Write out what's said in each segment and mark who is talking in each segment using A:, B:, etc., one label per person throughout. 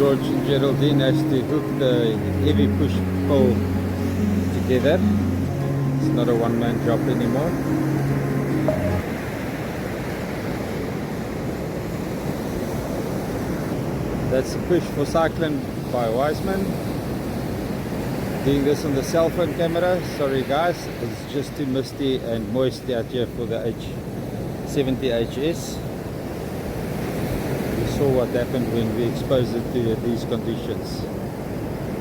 A: George and Geraldine has to hook the heavy push pole together. It's not a one-man job anymore. That's a push for cycling by Wiseman. Doing this on the cell phone camera. Sorry guys, it's just too misty and moist out here for the H70HS. We saw what happened when we exposed it to these conditions.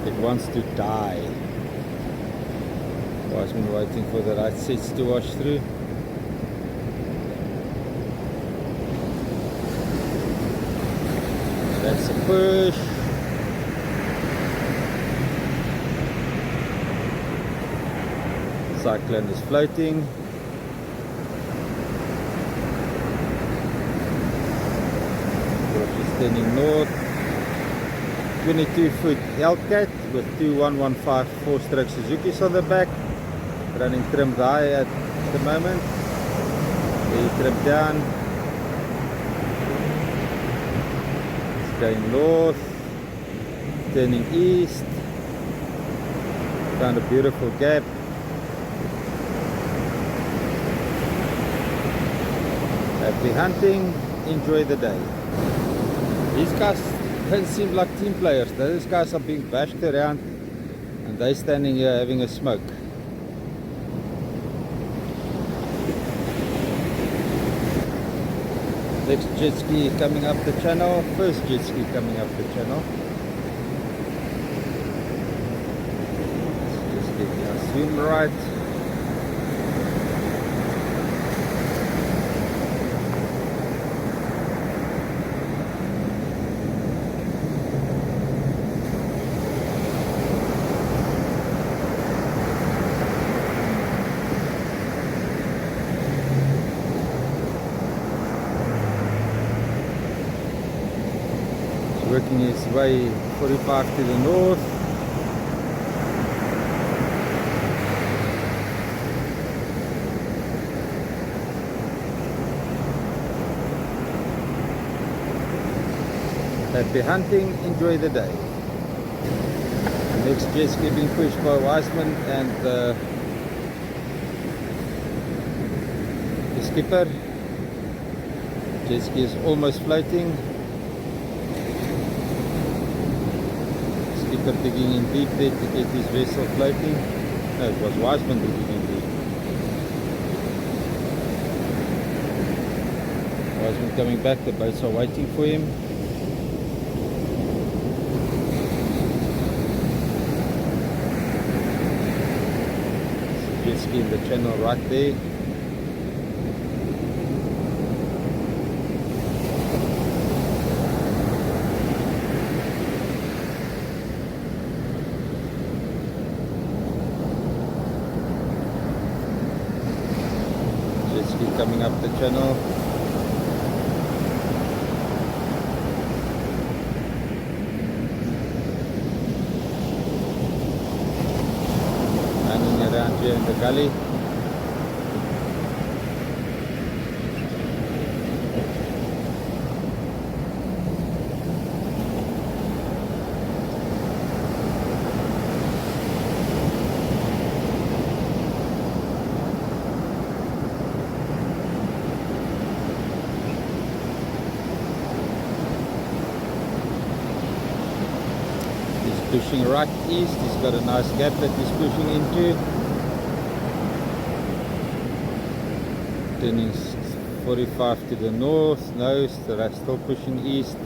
A: It wants to die. Wiseman waiting for the right sets to wash through. That's a push. Cyclone is floating. George is turning north. 22-foot Hellcat with two 115 4-stroke Suzuki's on the back. Running trimmed high at the moment. Very trimmed down. It's going north. Turning east. Found a beautiful gap. Happy hunting, enjoy the day. These guys don't seem like team players. Those guys are being bashed around and they're standing here having a smoke. Next jet ski coming up the channel. First jet ski coming up the channel. Let's just get our swim right. Working his way 45 to the north. Happy hunting, enjoy the day. The next jet ski being pushed by Wiseman and the skipper. Jet ski is almost floating. Skipper digging in deep there to get his vessel floating. No, it was Wiseman digging in deep. Wiseman coming back, the boats are waiting for him. Jet ski in the channel right there. Coming up the channel. Hanging around here in the gully. Pushing right east, he's got a nice gap that he's pushing into. Turning 45 to the north, no, they're still pushing east.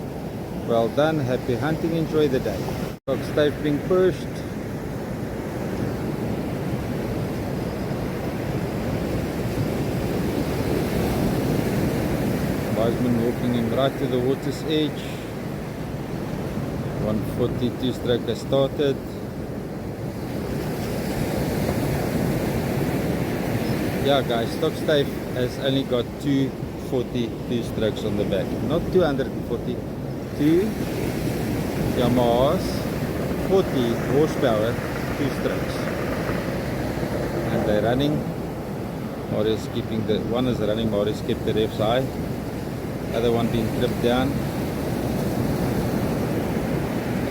A: Well done, happy hunting, enjoy the day. Dog stave being pushed. Wiseman walking him right to the water's edge. 142 stroke has started. Yeah guys, stock stave has only got 242 strokes on the back, not 242. Yamaha's 40 horsepower 2 strokes, and they're running. Marius keeping the one is running, Marius kept the revs high, other one being clipped down.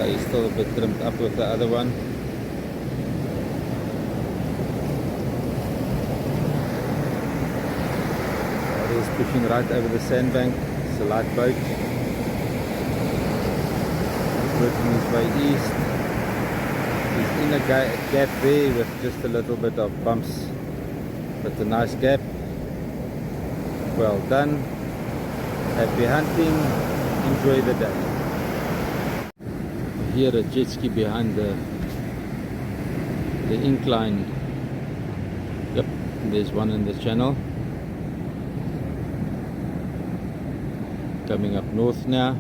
A: Okay, he's still a bit trimmed up with the other one. He's pushing right over the sandbank. It's a light boat. Working his way east. He's in a gap there with just a little bit of bumps, but a nice gap. Well done. Happy hunting. Enjoy the day. Here a jet ski behind the incline. Yep, there's one in the channel. Coming up north now.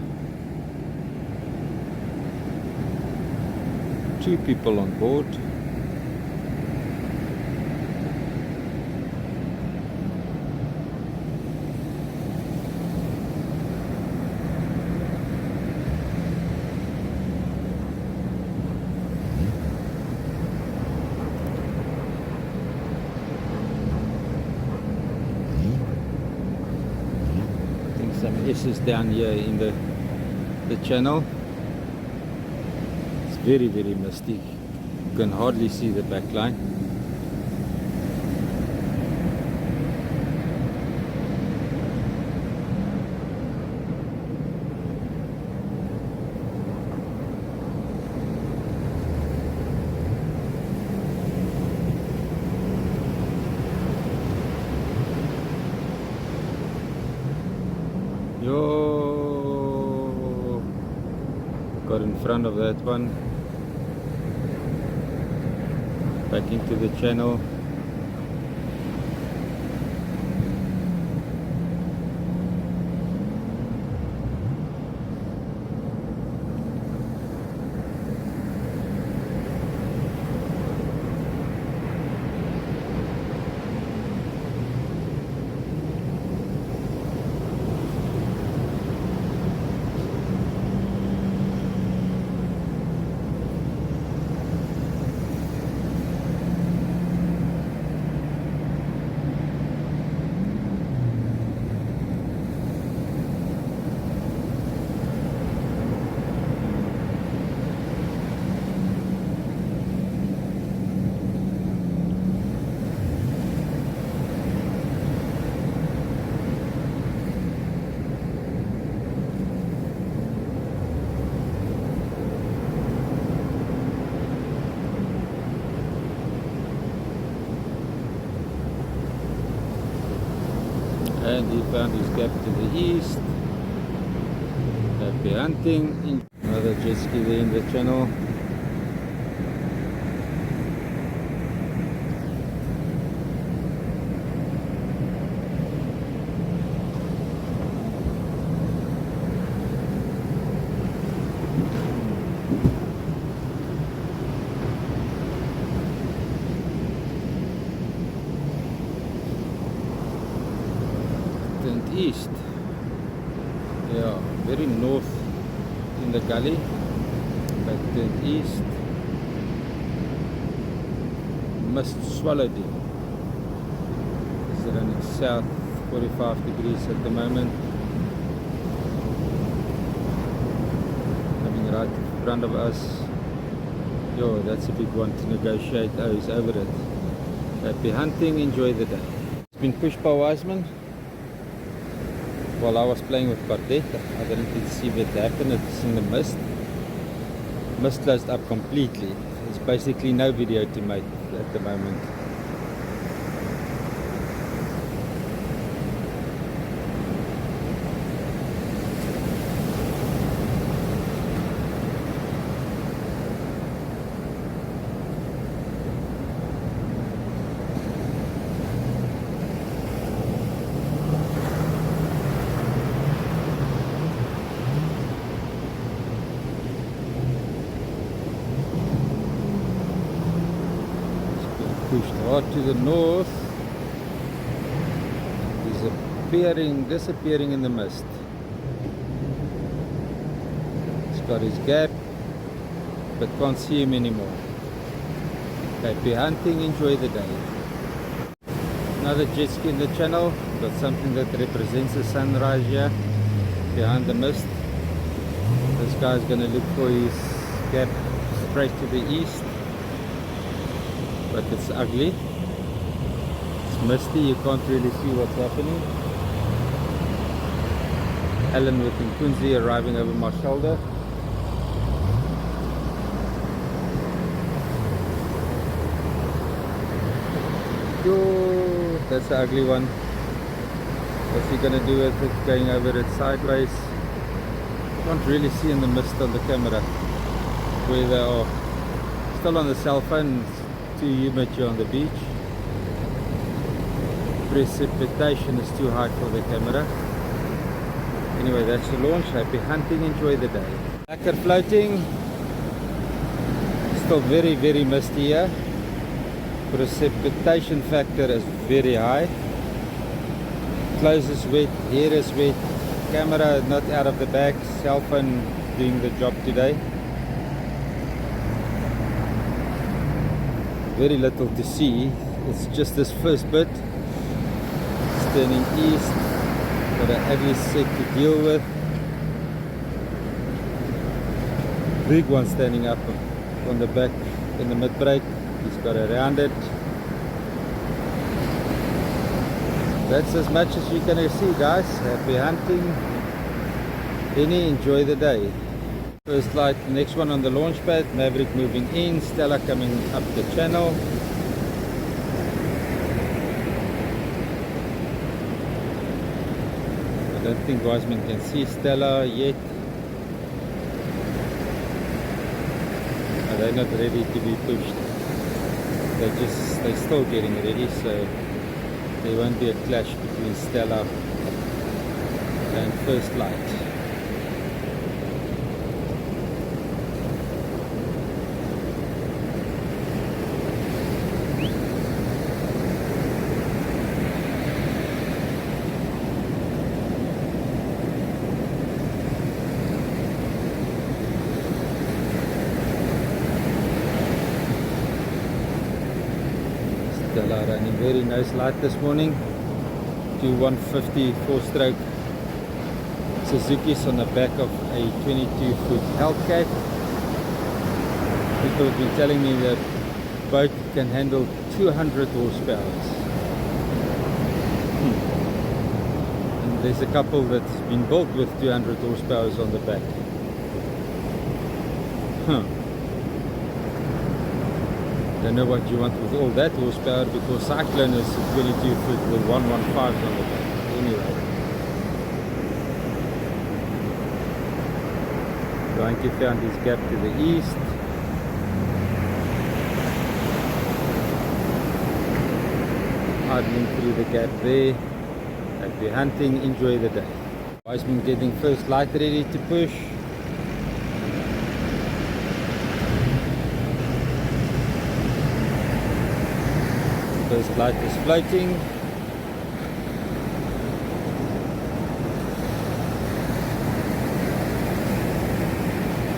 A: 2 people on board. Some S's down here in the channel. It's very misty. You can hardly see the back line. Yo, got in front of that one. Back into the channel. And he found his gap to the east. Happy hunting. Another jet ski there in the channel. East, yeah, very north in the gully, but turned east. Must swallowed him. It's running south 45 degrees at the moment. Coming right in front of us. Yo, that's a big one to negotiate. Oh, he's over it. Happy hunting, enjoy the day. It's been pushed by Wiseman. While I was playing with Pardette, I didn't get to see what happened. It's in the mist. Mist closed up completely. There's basically no video to make at the moment. Pushed hard to the north. Disappearing in the mist. He's got his gap, but can't see him anymore. Happy hunting, enjoy the day. Another jet ski in the channel. Got something that represents the sunrise here behind the mist. This guy's gonna look for his gap straight to the east, but it's ugly. It's misty, you can't really see what's happening. Alan with Nkunzi arriving over my shoulder. Yo, that's the ugly one. What's he gonna do with it? Going over it sideways. Can't really see in the mist on the camera where they are. Still on the cell phone, it's too humid here on the beach. Precipitation is too high for the camera. Anyway, that's the launch. Happy hunting, enjoy the day. Lekker floating. Still very, very misty here. Precipitation factor is very high. Clothes is wet, hair is wet, camera not out of the bag, cell phone doing the job today. Very little to see. It's just this first bit. It's turning east. Got an ugly set to deal with. Big one standing up on the back in the mid break. He's got around it. That's as much as you're gonna see, guys. Happy hunting. Enjoy the day. First light, next one on the launch pad. Maverick moving in, Stella coming up the channel. I don't think Wiseman can see Stella yet. They're not ready to be pushed. They're still getting ready, so there won't be a clash between Stella and First Light. Stella running very nice light this morning. 150 4-stroke Suzuki's on the back of a 22-foot Hellcat. People have been telling me that boat can handle 200 horsepower. And there's a couple that's been built with 200 horsepower on the back. Don't know what you want with all that horsepower, because Cyclone is a 22 foot with 115 on the back. Anyway, trying to find his gap to the east. Idling through the gap there. Happy hunting, enjoy the day. Wiseman getting First Light ready to push. First Light is floating.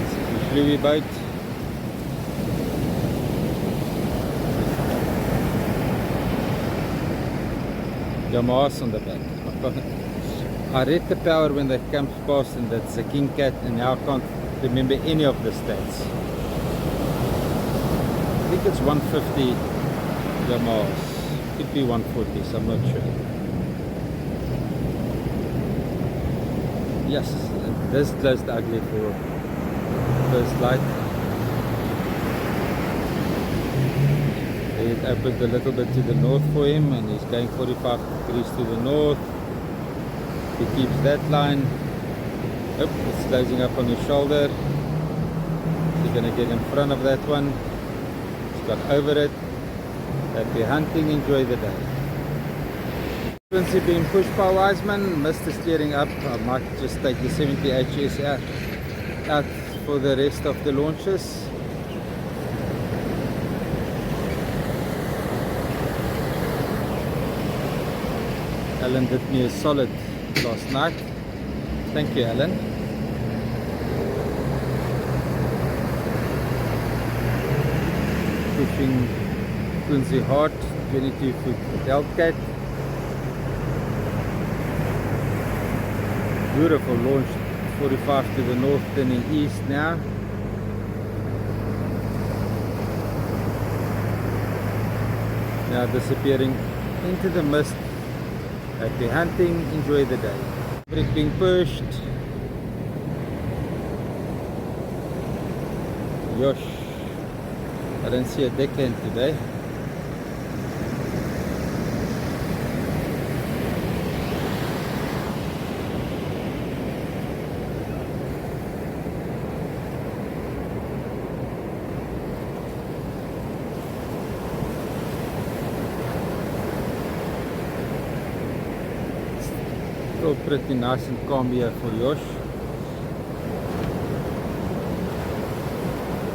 A: It's a fluey boat. Yamaha's on the back. I read the power when they come past, and that's a King Cat, and now I can't remember any of the stats. I think it's 150 Yamahas. Could be 140, so I'm not sure. Yes, this close to ugly for First Light. It opened a little bit to the north for him, and he's going 45 degrees to the north. He keeps that line. Oh, it's closing up on his shoulder. He's going to get in front of that one. He's got over it. Happy hunting, enjoy the day. Frequency being pushed by Wiseman, mist is clearing up. I might just take the 70 HS out for the rest of the launches. Alan did me a solid last night. Thank you, Alan. Pushing Quincy Hart, 22-foot Hellcat. Beautiful launch, 45 to the north, turning east now. Now disappearing into the mist. Happy hunting, enjoy the day. Brick being pushed. Yosh, I don't see a deckhand today. Still pretty nice and calm here for Yosh.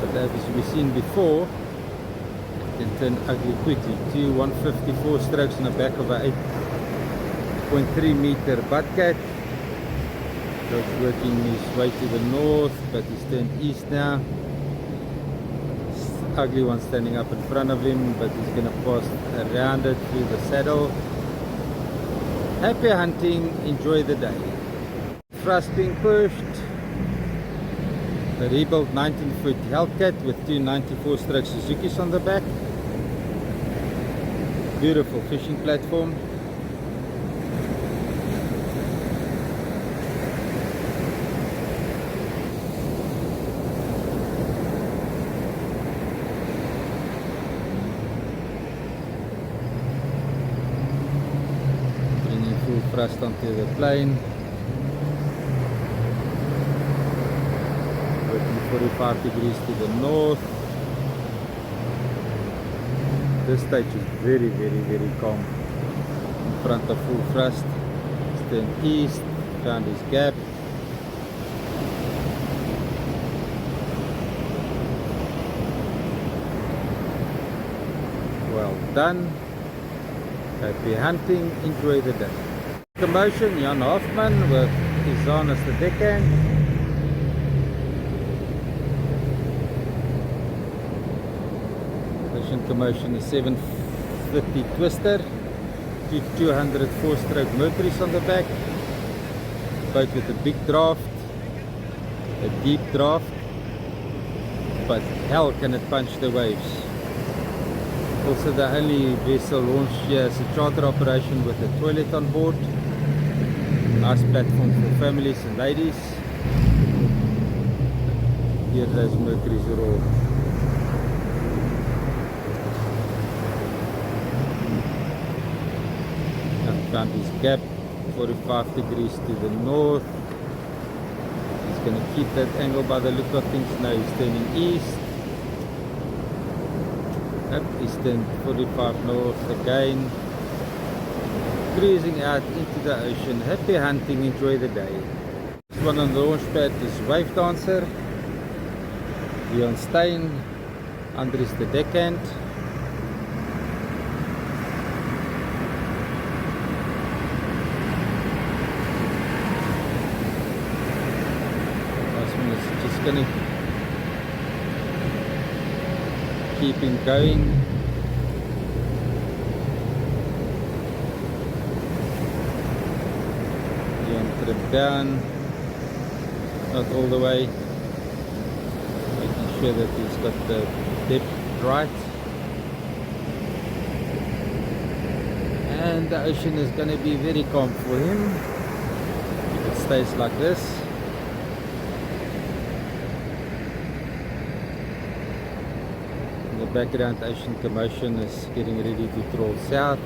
A: But as we've seen before, it can turn ugly quickly. 154 strokes on the back of a 8.3 meter bobcat. Josh working his way to the north, but he's turned east now. Ugly one standing up in front of him, but he's going to pass around it through the saddle. Happy hunting, enjoy the day. Thrust being pushed. The rebuilt 19-foot Hellcat with 294 stroke Suzuki's on the back. Beautiful fishing platform. Bringing full thrust onto the plane. 45 degrees to the north. This stage is very calm. In front of full thrust. Turned east, found his gap. Well done. Happy hunting, enjoy the day. Commotion, Jan Hoffman with Izan as the deckhand. Commotion, a 750 twister, 204 stroke Mercury's on the back. Boat with a big draft, a deep draft, but hell can it punch the waves. Also the only vessel launched here is a charter operation with a toilet on board. Nice platform for families and ladies. Here those Mercury's are all. Found his gap, 45 degrees to the north. He's going to keep that angle by the look of things. Now he's turning east. Yep, he's turned 45 north again. Cruising out into the ocean. Happy hunting, enjoy the day. This one on the launch pad is Wave Dancer. Leon Stein. Andries the deckhand. Gonna keep him going. Trim down, not all the way, making sure that he's got the depth right, and the ocean is going to be very calm for him if it stays like this. Background ocean commotion is getting ready to troll south.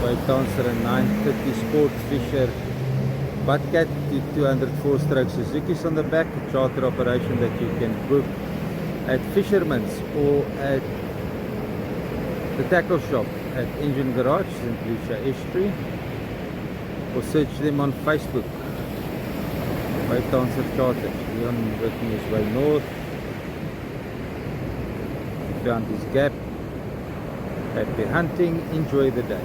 A: Wave Dancer and 930 Sports Fisher Bobcat, 204 stroke Suzuki's on the back. A charter operation that you can book at Fisherman's or at the tackle shop at Engine Garage, St Lucia Estuary, or search them on Facebook. Wave Dancer charter. Leon working his way north. Found his gap. Happy hunting, enjoy the day.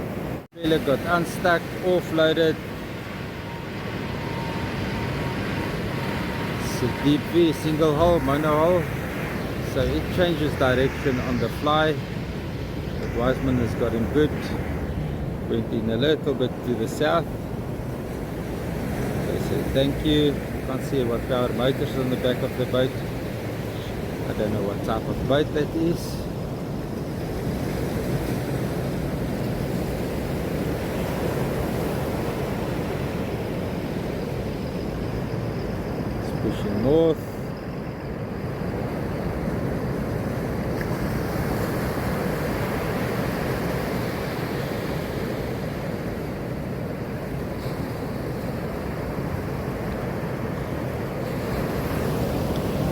A: Trailer got unstuck, offloaded. It's a deep V, single hull, mono hull. So it changes direction on the fly. But Wiseman has got him good. Went in a little bit to the south. They say thank you. Can't see what power motors on the back of the boat. I don't know what type of boat that is. It's pushing north.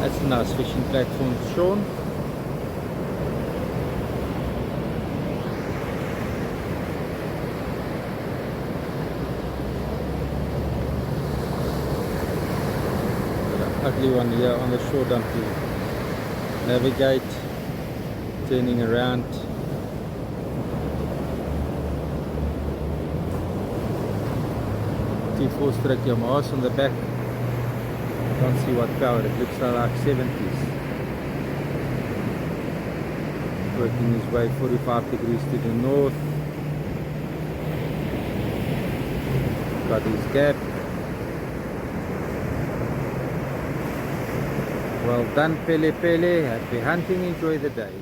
A: That's a nice fishing platform, Sean. Ugly one here on the shore dump to navigate, turning around. Two 4-stroke Yamahas on the back. Can't see what power, it looks like 70s. Working his way 45 degrees to the north. Got his gap. Well done, Pele Pele. Happy hunting, enjoy the day.